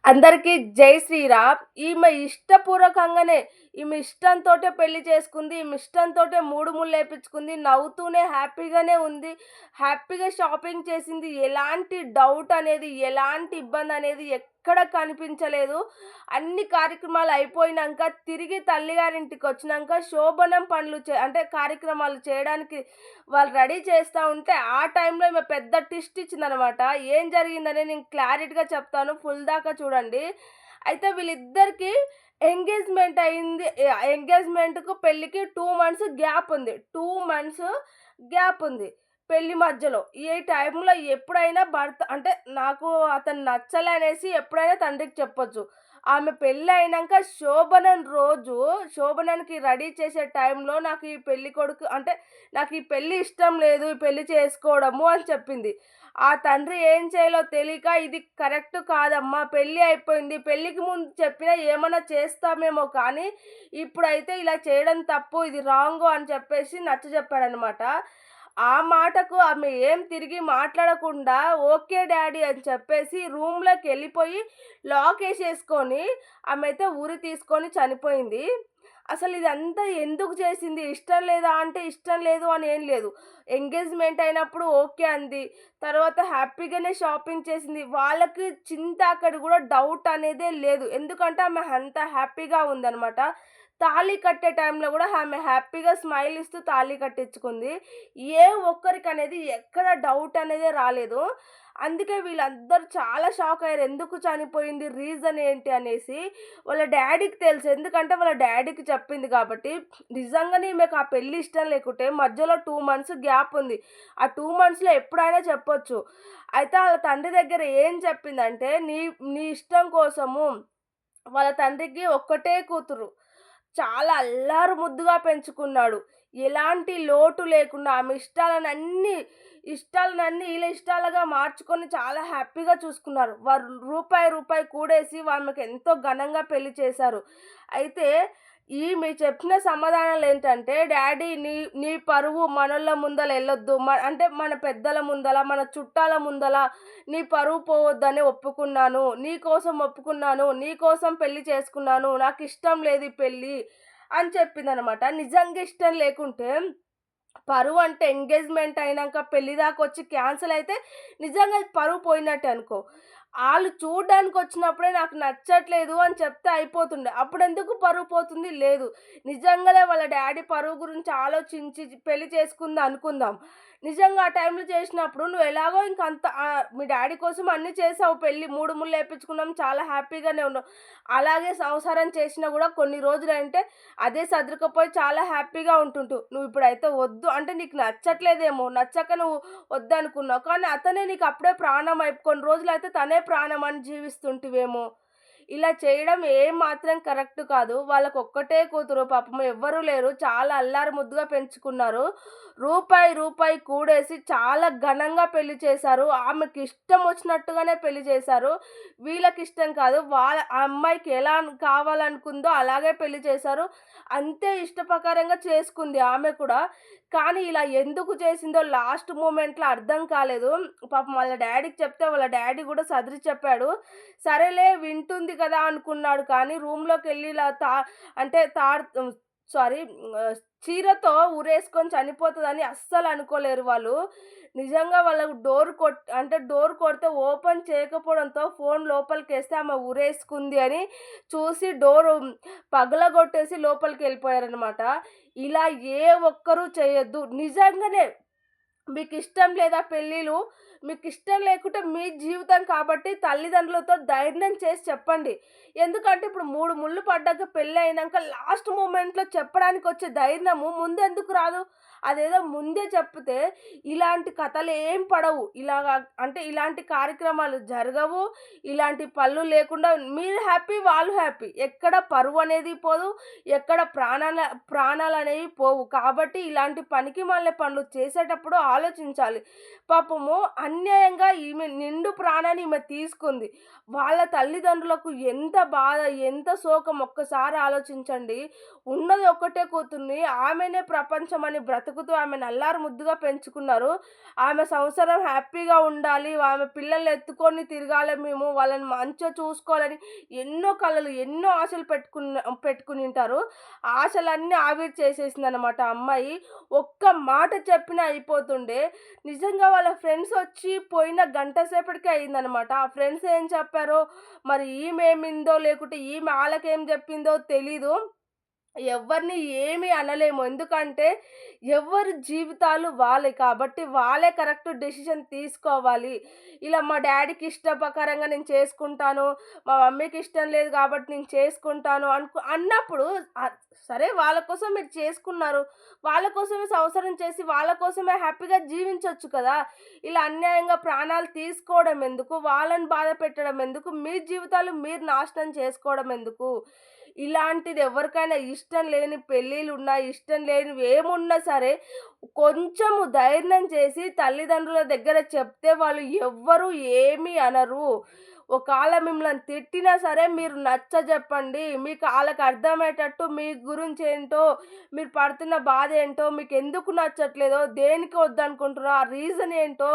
అందరికీ జై శ్రీరామ్. ఈమె ఇష్టపూర్వకంగానే, ఈమె ఇష్టంతోటే పెళ్లి చేసుకుంది. ఈమె ఇష్టంతోటే మూడు ముళ్ళేపించుకుంది. నవ్వుతూనే హ్యాపీగానే ఉంది. హ్యాపీగా షాపింగ్ చేసింది. ఎలాంటి డౌట్ అనేది, ఎలాంటి ఇబ్బందనేది ఎక్కడ కనిపించలేదు. అన్ని కార్యక్రమాలు అయిపోయినంక తిరిగి తల్లిగారింటికొచ్చినంక శోభనం పనులు అంటే కార్యక్రమాలు చేయడానికి వాళ్ళు రెడీ చేస్తా ఉంటే, ఆ టైంలో ఈమె పెద్ద ట్విస్ట్ ఇచ్చిందనమాట. ఏం జరిగిందనేది నేను క్లారిటీగా చెప్తాను. ఫుల్ దాకా చూడండి. అయితే వీళ్ళిద్దరికీ ఎంగేజ్‌మెంట్ అయింది. ఎంగేజ్‌మెంట్‌కు పెళ్ళికి 2 మంత్స్ గ్యాప్ ఉంది. 2 మంత్స్ గ్యాప్ ఉంది పెళ్లి మధ్యలో. ఈ టైంలో ఎప్పుడైనా భర్త అంటే నాకు అతను నచ్చలే అనేసి ఎప్పుడైనా తండ్రికి చెప్పొచ్చు. ఆమె పెళ్ళయినంక శోభనం రోజు, శోభనానికి రెడీ చేసే టైంలో నాకు ఈ పెళ్ళికొడుకు అంటే నాకు ఈ పెళ్లి ఇష్టం లేదు, ఈ పెళ్లి చేసుకోవడము అని చెప్పింది. ఆ తండ్రి ఏం చేయాలో తెలియక, ఇది కరెక్ట్ కాదమ్మా, పెళ్లి అయిపోయింది, పెళ్ళికి ముందు చెప్పినా ఏమన్నా చేస్తామేమో కానీ ఇప్పుడైతే ఇలా చేయడం తప్పు, ఇది రాంగు అని చెప్పేసి నచ్చజెప్పాడనమాట. ఆ మాటకు ఆమె ఏం తిరిగి మాట్లాడకుండా ఓకే డాడీ అని చెప్పేసి రూమ్‌లోకెళ్ళిపోయి లాకేసేసుకొని ఆమె అయితే ఉరి తీసుకొని చనిపోయింది. అసలు ఇదంతా ఎందుకు చేసింది? ఇష్టం లేదా అంటే ఇష్టం లేదు అని ఏం లేదు. ఎంగేజ్‌మెంట్ అయినప్పుడు ఓకే అంది. తర్వాత హ్యాపీగానే షాపింగ్ చేసింది. వాళ్ళకి చింతాకడి కూడా డౌట్ అనేదే లేదు. ఎందుకంటే ఆమె అంత హ్యాపీగా ఉందనమాట. తాళి కట్టే టైంలో కూడా ఆమె హ్యాపీగా స్మైల్ ఇస్తూ తాళి కట్టించుకుంది. ఏ ఒక్కరికనేది ఎక్కడ డౌట్ అనేదే రాలేదు. అందుకే వీళ్ళందరూ చాలా షాక్ అయ్యారు. ఎందుకు చనిపోయింది? రీజన్ ఏంటి అనేసి. వాళ్ళ డ్యాడీకి తెలుసు. ఎందుకంటే వాళ్ళ డ్యాడీకి చెప్పింది కాబట్టి. నిజంగానే ఈమెకు ఆ పెళ్లి ఇష్టం లేకుంటే మధ్యలో 2 మంత్స్ గ్యాప్ ఉంది. ఆ 2 మంత్స్‌లో ఎప్పుడైనా చెప్పొచ్చు. అయితే ఆళ్ళ తండ్రి దగ్గర ఏం చెప్పిందంటే, నీ నీ ఇష్టం కోసము వాళ్ళ తండ్రికి ఒక్కటే కూతురు. చాలా అల్లారు ముద్దుగా పెంచుకున్నాడు. ఎలాంటి లోటు లేకుండా ఆమె ఇష్టాలనన్నీ ఈళ్ళ ఇష్టాలుగా మార్చుకొని చాలా హ్యాపీగా చూసుకున్నారు. వారు రూపాయి, రూపాయి కూడేసి ఆమెకు ఎంతో ఘనంగా పెళ్లి చేశారు. అయితే ఈమె చెప్పిన సమాధానాలేంటంటే, డ్యాడీ నీ నీ పరువు మనోళ్ళ ముందల ఎళ్ళొద్దు. అంటే మన పెద్దల ముందల, మన చుట్టాల ముందల నీ పరువు పోవద్దని ఒప్పుకున్నాను. నీ కోసం ఒప్పుకున్నాను. నీ కోసం పెళ్లి చేసుకున్నాను. నాకిష్టం లేదు ఈ పెళ్లి అని చెప్పిందనమాట. నిజంగా ఇష్టం లేకుంటే పరువు అంటే ఎంగేజ్‌మెంట్ అయినంక పెళ్లి దాకొచ్చి క్యాన్సెల్ అయితే నిజంగా పరువు పోయినట్టే అనుకో. ఆళ్ళు చూడ్డానికొచ్చినప్పుడే నాకు నచ్చట్లేదు అని చెప్తే అయిపోతుండే. అప్పుడెందుకు పరువు పోతుంది? లేదు. నిజంగానే వాళ్ళ డ్యాడీ పరువు గురించి ఆలోచించి పెళ్లి చేసుకుంది అనుకుందాం. నిజంగా ఆ టైంలో చేసినప్పుడు నువ్వు ఎలాగో ఇంక అంత మీ డ్యాడీ కోసం అన్నీ చేసావు పెళ్లి. 3 ముళ్ళేపించుకున్నాం. చాలా హ్యాపీగానే ఉన్నావు. అలాగే సంసారం చేసినా గూడా కొన్ని రోజులంటే అదే సర్దుకుపోయి చాలా హ్యాపీగా ఉంటుంటివి. నువ్విప్పుడైతే వద్దు అంటే నీకు నచ్చట్లేదేమో, నచ్చక నువ్వు వద్దనుకున్నావు. కానీ అతనే నీకు అప్పుడే ప్రాణం కొన్ని రోజులైతే తనే ప్రాణం అని జీవిస్తుంటివేమో. ఇలా చేయడం ఏమాత్రం కరెక్ట్ కాదు. వాళ్ళకొక్కటే కూతురు పాపం ఎవ్వరూ లేరు. చాలా అల్లారు ముద్దుగా పెంచుకున్నారు. రూపాయి, రూపాయి కూడేసి చాలా ఘనంగా పెళ్లి చేశారు. ఆమెకిష్టం వచ్చినట్టుగానే పెళ్లి చేశారు. వీళ్ళకిష్టం కాదు. ఆ అమ్మాయికి ఎలా కావాలనుకుందో అలాగే పెళ్లి చేశారు. అంతే ఇష్ట ప్రకారంగా చేసుకుంది ఆమె కూడా. కానీ ఇలా ఎందుకు చేసిందో లాస్ట్ మూమెంట్‌లో అర్థం కాలేదు. పాపం వాళ్ళ డ్యాడీకి చెప్తే వాళ్ళ డ్యాడీ గూడా సదిరి చెప్పాడు. సరేలే వింటుంది కదా అనుకున్నాడు కానీ రూమ్‌లోకెళ్ళి ఇలా అంటే సారీ చీరతో ఉరేసుకొని చనిపోతదని అస్సలు అనుకోలేరు వాళ్ళు. నిజంగా వాళ్ళకు డోర్ కొడితే ఓపెన్ చేయకపోవడంతో ఫోన్ లోపలికేస్తే ఆమె ఉరేసుకుంది అని చూసి డోరు పగలగొట్టేసి లోపలికెళ్ళిపోయారనమాట. ఇలా ఏ ఒక్కరు చేయొద్దు. నిజంగానే మీకిష్టం లేదా పెళ్ళిలు? మీకిష్టం లేకుంటే మీ జీవితం కాబట్టి తల్లిదండ్రులతో ధైర్యం చేసి చెప్పండి. ఎందుకంటే ఇప్పుడు 3 ముళ్ళు పడ్డాక పెళ్లి అయినంక లాస్ట్ మూమెంట్‌లో చెప్పడానికొచ్చే ధైర్యము ముందెందుకు రాదు? అదేదో ముందే చెప్తే ఇలాంటి కథలేం పడవు. అంటే ఇలాంటి కార్యక్రమాలు జరగవు. ఇలాంటి పనులు లేకుండా మీరు హ్యాపీ, వాళ్ళు హ్యాపీ. ఎక్కడ పరువనేది పోదు. ఎక్కడ ప్రాణాలనేవి పోవు. కాబట్టి ఇలాంటి పనికిమాలిన పనులు చేసేటప్పుడు ఆలోచించాలి. పాపము అన్యాయంగా ఈమె నిండు ప్రాణాన్ని ఈమె తీసుకుంది. వాళ్ళ తల్లిదండ్రులకు ఎంత బాధ, ఎంత శోకం ఒక్కసారి ఆలోచించండి. ఉన్నది ఒక్కటే కూతుర్ని, ఆమెనే ప్రపంచమని బ్రతుకుతూ ఆమెను అల్లారు ముద్దుగా పెంచుకున్నారు. ఆమె సంసారం హ్యాపీగా ఉండాలి, ఆమె పిల్లల్ని ఎత్తుకొని తిరగాలి మేము, వాళ్ళని మంచిగా చూసుకోవాలని ఎన్నో కలలు, ఎన్నో ఆశలు పెట్టుకునింటారు. ఆశలన్నీ ఆవిరి చేసేసిందనమాట ఆ అమ్మాయి. ఒక్క మాట చెప్పినా అయిపోతుండే. నిజంగా వాళ్ళ ఫ్రెండ్స్ వచ్చి పోయిన గంట సేపటికే అయిందనమాట. ఆ ఫ్రెండ్స్ ఏం చెప్పారో, మరి ఈమేమిందో లేకుంటే ఈమె ఆళ్ళకేం చెప్పిందో తెలీదు. ఎవ్వరిని ఏమి అనలేము. ఎందుకంటే ఎవ్వరి జీవితాలు వాళ్ళయి కాబట్టి వాళ్ళే కరెక్ట్ డెసిషన్ తీసుకోవాలి. ఇలా మా డ్యాడీకి ఇష్ట ప్రకారంగా నేను చేసుకుంటాను, మా మమ్మీకి ఇష్టం లేదు కాబట్టి నేను చేసుకుంటాను అన్నప్పుడు సరే వాళ్ళ కోసం మీరు చేసుకున్నారు. వాళ్ళ కోసమే సంసారం చేసి వాళ్ళ కోసమే హ్యాపీగా జీవించొచ్చు కదా! ఇలా అన్యాయంగా ప్రాణాలు తీసుకోవడం ఎందుకు? వాళ్ళని బాధ పెట్టడం ఎందుకు? మీ జీవితాలు మీరు నాశనం చేసుకోవడం ఎందుకు? ఇలాంటిది ఎవరికైనా ఇష్టం లేని పెళ్ళిళ్ళున్నా, ఇష్టం లేనివి ఏమున్నా సరే, కొంచెము ధైర్యం చేసి తల్లిదండ్రుల దగ్గర చెప్తే వాళ్ళు ఎవ్వరు ఏమీ అనరు. ఒకాళ మిమ్మల్ని తిట్టినా సరే మీరు నచ్చజెప్పండి. మీకు ఆళ్ళకి అర్థమయ్యేటట్టు మీ గురించేంటో, మీరు పడుతున్న బాధేంటో, మీకెందుకు నచ్చట్లేదో, దేనికి వద్దనుకుంటున్నారో, ఆ రీజన్ ఏంటో,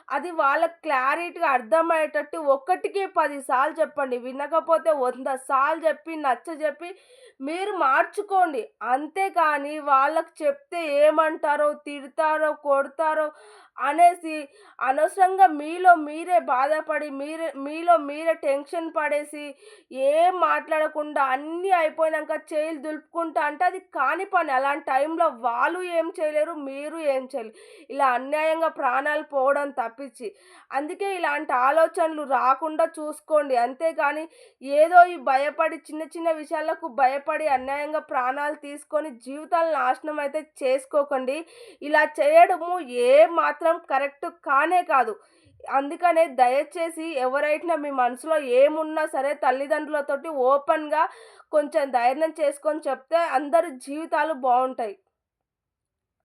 అది వాళ్ళకి క్లారిటీగా అర్థమయ్యేటట్టు ఒకటికి 10 సార్లు చెప్పండి. వినకపోతే 100 సార్లు చెప్పి, నచ్చజెప్పి మీరు మార్చుకోండి. అంతేకానీ వాళ్ళకి చెప్తే ఏమంటారో, తిడతారో, కొడతారో అనేసి అనవసరంగా మీలో మీరే బాధపడి, మీలో మీరే టెన్షన్ పడేసి, ఏం మాట్లాడకుండా అన్నీ అయిపోయినంక చేతులు దులుపుకుంటా అంటే అది కాని పని. అలాంటి టైంలో వాళ్ళు ఏం చేయలేరు, మీరు ఏం చేయలేరు. ఇలా అన్యాయంగా ప్రాణాలు పోవడం తప్పించి. అందుకే ఇలాంటి ఆలోచనలు రాకుండా చూసుకోండి. అంతేగాని ఏదో ఈ భయపడి చిన్న చిన్న విషయాలకు భయపడి అన్యాయంగా ప్రాణాలు తీసుకొని జీవితాలు నాశనం అయితే చేసుకోకండి. ఇలా చేయడము ఏమాత్రం కరెక్ట్ కానే కాదు. అందుకనే దయచేసి ఎవరైనా మీ మనసులో ఏమున్నా సరే తల్లిదండ్రులతోటి ఓపెన్‌గా కొంచెం ధైర్యం చేసుకొని చెప్తే అందరి జీవితాలు బావుంటాయి.